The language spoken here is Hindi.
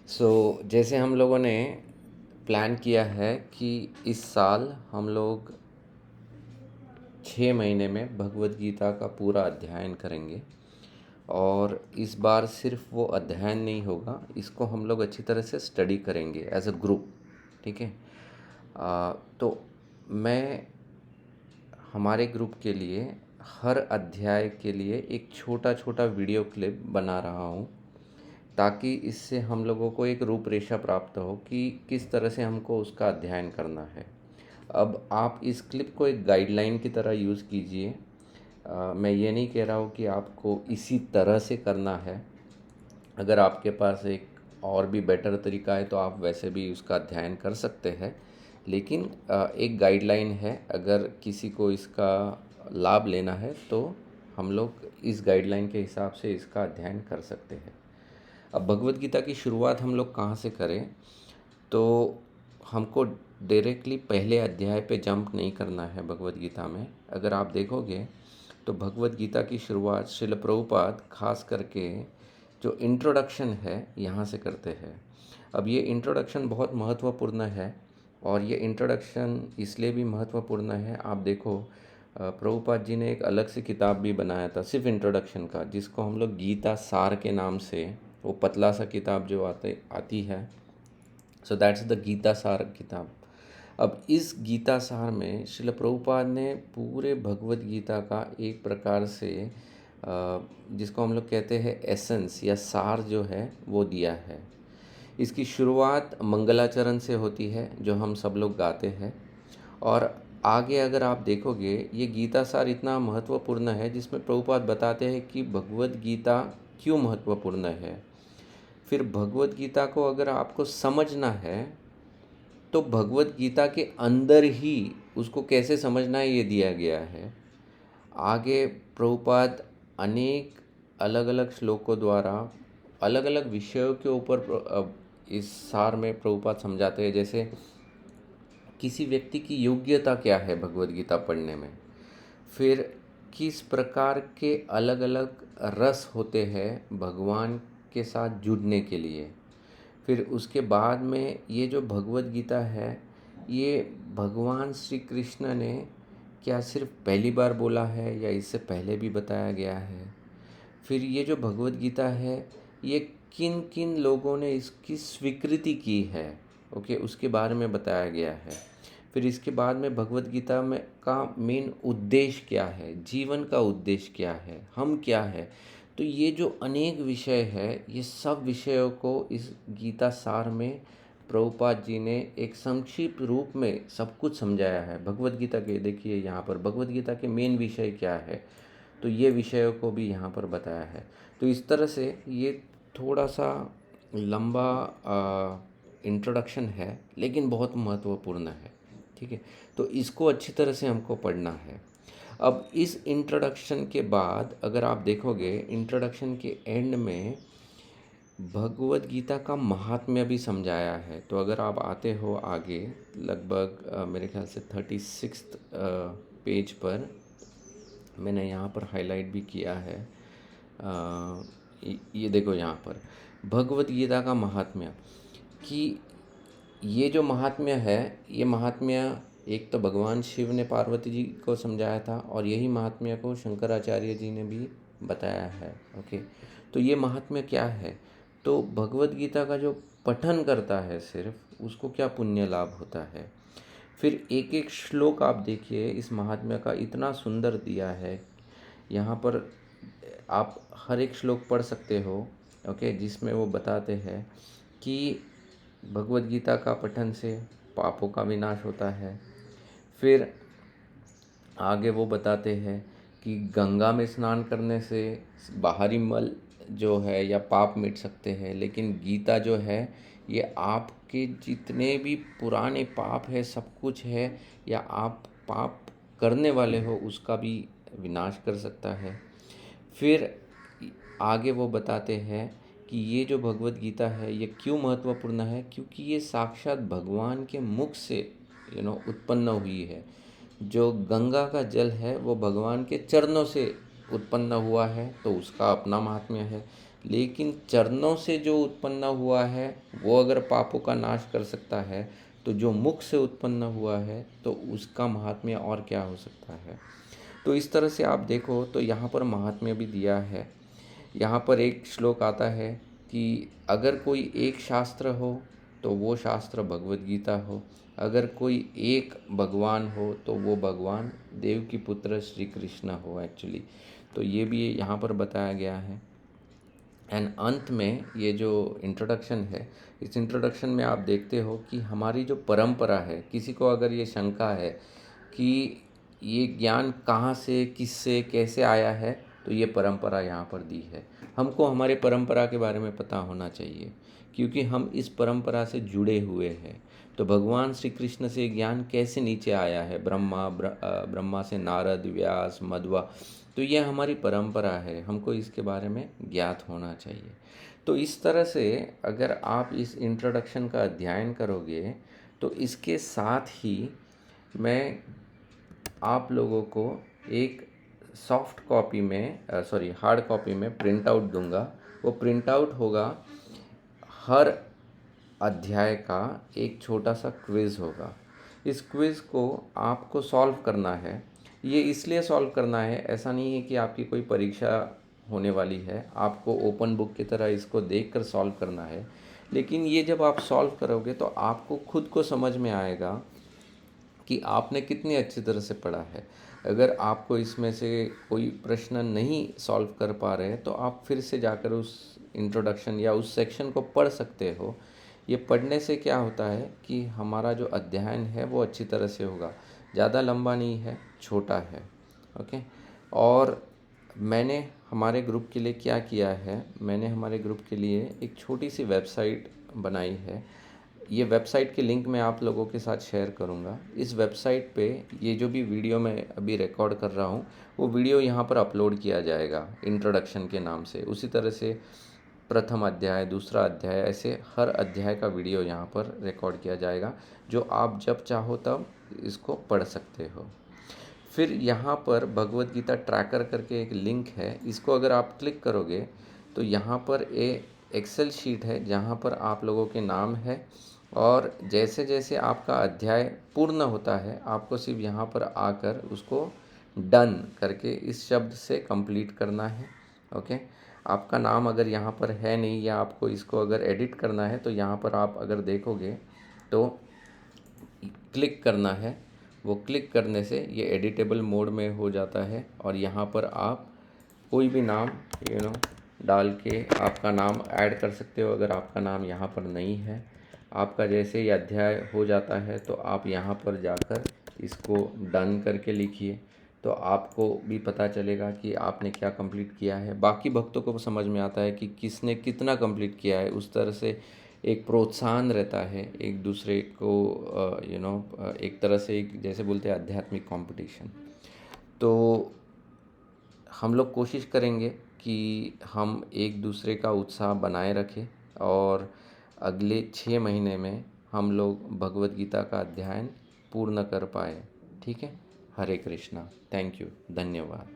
जैसे हम लोगों ने प्लान किया है कि इस साल हम लोग 6 महीने में भगवद गीता का पूरा अध्ययन करेंगे। और इस बार सिर्फ वो अध्ययन नहीं होगा, इसको हम लोग अच्छी तरह से स्टडी करेंगे एज अ ग्रुप। ठीक है। तो मैं हमारे ग्रुप के लिए हर अध्याय के लिए एक छोटा छोटा वीडियो क्लिप बना रहा हूँ, ताकि इससे हम लोगों को एक रूपरेखा प्राप्त हो कि किस तरह से हमको उसका अध्ययन करना है। अब आप इस क्लिप को एक गाइडलाइन की तरह यूज़ कीजिए। मैं ये नहीं कह रहा हूँ कि आपको इसी तरह से करना है। अगर आपके पास एक और भी बेटर तरीका है तो आप वैसे भी उसका अध्ययन कर सकते हैं, लेकिन एक गाइडलाइन है। अगर किसी को इसका लाभ लेना है तो हम लोग इस गाइडलाइन के हिसाब से इसका अध्ययन कर सकते हैं। अब भगवद गीता की शुरुआत हम लोग कहाँ से करें, तो हमको डायरेक्टली पहले अध्याय पे जंप नहीं करना है। भगवद गीता में अगर आप देखोगे तो भगवद गीता की शुरुआत श्रील प्रभुपाद खास करके जो इंट्रोडक्शन है यहाँ से करते हैं। अब ये इंट्रोडक्शन बहुत महत्वपूर्ण है, और ये इंट्रोडक्शन इसलिए भी महत्वपूर्ण है। आप देखो, प्रभुपाद जी ने एक अलग से किताब भी बनाया था सिर्फ इंट्रोडक्शन का, जिसको हम लोग गीता सार के नाम से, वो पतला सा किताब जो आती है, सो दैट्स द गीता सार किताब। अब इस गीता सार में श्रील प्रभुपाद ने पूरे भगवद गीता का एक प्रकार से जिसको हम लोग कहते हैं एसेंस या सार जो है वो दिया है। इसकी शुरुआत मंगलाचरण से होती है जो हम सब लोग गाते हैं, और आगे अगर आप देखोगे ये गीता सार इतना महत्वपूर्ण है जिसमें प्रभुपाद बताते हैं कि भगवद गीता क्यों महत्वपूर्ण है। फिर भगवद गीता को अगर आपको समझना है तो भगवद गीता के अंदर ही उसको कैसे समझना है ये दिया गया है। आगे प्रभुपाद अनेक अलग अलग श्लोकों द्वारा अलग अलग विषयों के ऊपर इस सार में प्रभुपाद समझाते हैं। जैसे किसी व्यक्ति की योग्यता क्या है भगवद गीता पढ़ने में, फिर किस प्रकार के अलग अलग रस होते हैं भगवान के साथ जुड़ने के लिए। फिर उसके बाद में ये जो भगवद गीता है ये भगवान श्री कृष्ण ने क्या सिर्फ पहली बार बोला है या इससे पहले भी बताया गया है। फिर ये जो भगवद गीता है ये किन किन लोगों ने इसकी स्वीकृति की है, ओके, उसके बारे में बताया गया है। फिर इसके बाद में भगवद गीता में का मेन उद्देश्य क्या है, जीवन का उद्देश्य क्या है, हम क्या है। तो ये जो अनेक विषय है ये सब विषयों को इस गीता सार में प्रभुपाद जी ने एक संक्षिप्त रूप में सब कुछ समझाया है। भगवद गीता के देखिए यहाँ पर भगवद गीता के मेन विषय क्या है, तो ये विषयों को भी यहाँ पर बताया है। तो इस तरह से ये थोड़ा सा लंबा इंट्रोडक्शन है लेकिन बहुत महत्वपूर्ण है। ठीक है, तो इसको अच्छी तरह से हमको पढ़ना है। अब इस इंट्रोडक्शन के बाद अगर आप देखोगे इंट्रोडक्शन के एंड में भगवद गीता का महात्म्य भी समझाया है। तो अगर आप आते हो आगे लगभग मेरे ख्याल से 36 पेज पर मैंने यहाँ पर हाईलाइट भी किया है। ये देखो यहाँ पर भगवद गीता का महात्म्य, कि ये जो महात्म्य है ये महात्म्य एक तो भगवान शिव ने पार्वती जी को समझाया था, और यही महात्म्य को शंकराचार्य जी ने भी बताया है। ओके, तो ये महात्म्य क्या है, तो भगवद गीता का जो पठन करता है सिर्फ उसको क्या पुण्य लाभ होता है। फिर एक एक श्लोक आप देखिए इस महात्म्य का इतना सुंदर दिया है। यहाँ पर आप हर एक श्लोक पढ़ सकते हो, ओके, जिसमें वो बताते हैं कि भगवद गीता का पठन से पापों का विनाश होता है। फिर आगे वो बताते हैं कि गंगा में स्नान करने से बाहरी मल जो है या पाप मिट सकते हैं, लेकिन गीता जो है ये आपके जितने भी पुराने पाप है सब कुछ है, या आप पाप करने वाले हो उसका भी विनाश कर सकता है। फिर आगे वो बताते हैं कि ये जो भगवद गीता है ये क्यों महत्वपूर्ण है, क्योंकि ये साक्षात भगवान के मुख से उत्पन्न हुई है। जो गंगा का जल है वो भगवान के चरणों से उत्पन्न हुआ है, तो उसका अपना महात्म्य है। लेकिन चरणों से जो उत्पन्न हुआ है वो अगर पापों का नाश कर सकता है, तो जो मुख से उत्पन्न हुआ है तो उसका महात्म्य और क्या हो सकता है। तो इस तरह से आप देखो तो यहाँ पर महात्म्य भी दिया है। यहाँ पर एक श्लोक आता है कि अगर कोई एक शास्त्र हो तो वो शास्त्र भगवद गीता हो, अगर कोई एक भगवान हो तो वो भगवान देव की पुत्र श्री कृष्ण हो एक्चुअली। तो ये भी यहाँ पर बताया गया है। एंड अंत में ये जो इंट्रोडक्शन है, इस इंट्रोडक्शन में आप देखते हो कि हमारी जो परंपरा है, किसी को अगर ये शंका है कि ये ज्ञान कहाँ से, किससे, कैसे आया है, तो ये परंपरा यहाँ पर दी है। हमको हमारे परंपरा के बारे में पता होना चाहिए, क्योंकि हम इस परंपरा से जुड़े हुए हैं। तो भगवान श्री कृष्ण से ज्ञान कैसे नीचे आया है, ब्रह्मा से नारद, व्यास, मध्वा, तो ये हमारी परंपरा है, हमको इसके बारे में ज्ञात होना चाहिए। तो इस तरह से अगर आप इस इंट्रोडक्शन का अध्ययन करोगे तो इसके साथ ही मैं आप लोगों को एक सॉफ्ट कॉपी में हार्ड कॉपी में प्रिंट आउट दूंगा। वो प्रिंट आउट होगा, हर अध्याय का एक छोटा सा क्विज़ होगा। इस क्विज़ को आपको सॉल्व करना है। ये इसलिए सॉल्व करना है, ऐसा नहीं है कि आपकी कोई परीक्षा होने वाली है, आपको ओपन बुक की तरह इसको देखकर सॉल्व करना है। लेकिन ये जब आप सॉल्व करोगे तो आपको खुद को समझ में आएगा कि आपने कितनी अच्छी तरह से पढ़ा है। अगर आपको इसमें से कोई प्रश्न नहीं सॉल्व कर पा रहे तो आप फिर से जाकर उस इंट्रोडक्शन या उस सेक्शन को पढ़ सकते हो। ये पढ़ने से क्या होता है कि हमारा जो अध्ययन है वो अच्छी तरह से होगा। ज़्यादा लंबा नहीं है, छोटा है। ओके। और मैंने हमारे ग्रुप के लिए क्या किया है, मैंने हमारे ग्रुप के लिए एक छोटी सी वेबसाइट बनाई है। ये वेबसाइट की लिंक मैं आप लोगों के साथ शेयर करूँगा। इस वेबसाइट पे ये जो भी वीडियो मैं अभी रिकॉर्ड कर रहा हूँ वो वीडियो यहाँ पर अपलोड किया जाएगा इंट्रोडक्शन के नाम से। उसी तरह से प्रथम अध्याय, दूसरा अध्याय, ऐसे हर अध्याय का वीडियो यहाँ पर रिकॉर्ड किया जाएगा, जो आप जब चाहो तब इसको पढ़ सकते हो। फिर यहाँ पर भगवद गीता ट्रैकर करके एक लिंक है, इसको अगर आप क्लिक करोगे तो यहाँ पर एक्सेल शीट है जहाँ पर आप लोगों के नाम है, और जैसे जैसे आपका अध्याय पूर्ण होता है आपको सिर्फ यहाँ पर आकर उसको डन करके इस शब्द से कंप्लीट करना है। ओके। आपका नाम अगर यहाँ पर है नहीं, या आपको इसको अगर एडिट करना है, तो यहाँ पर आप अगर देखोगे तो क्लिक करना है। वो क्लिक करने से ये एडिटेबल मोड में हो जाता है, और यहाँ पर आप कोई भी नाम डाल के आपका नाम ऐड कर सकते हो। अगर आपका नाम यहाँ पर नहीं है, आपका जैसे ही अध्याय हो जाता है तो आप यहाँ पर जाकर इसको डन करके लिखिए, तो आपको भी पता चलेगा कि आपने क्या कंप्लीट किया है। बाकी भक्तों को समझ में आता है कि किसने कितना कंप्लीट किया है। उस तरह से एक प्रोत्साहन रहता है एक दूसरे को, एक तरह से एक जैसे बोलते हैं आध्यात्मिक कंपटीशन। तो हम लोग कोशिश करेंगे कि हम एक दूसरे का उत्साह बनाए रखें, और अगले 6 महीने में हम लोग भगवद गीता का अध्ययन पूर्ण कर पाए। ठीक है। हरे कृष्णा। Thank you. धन्यवाद।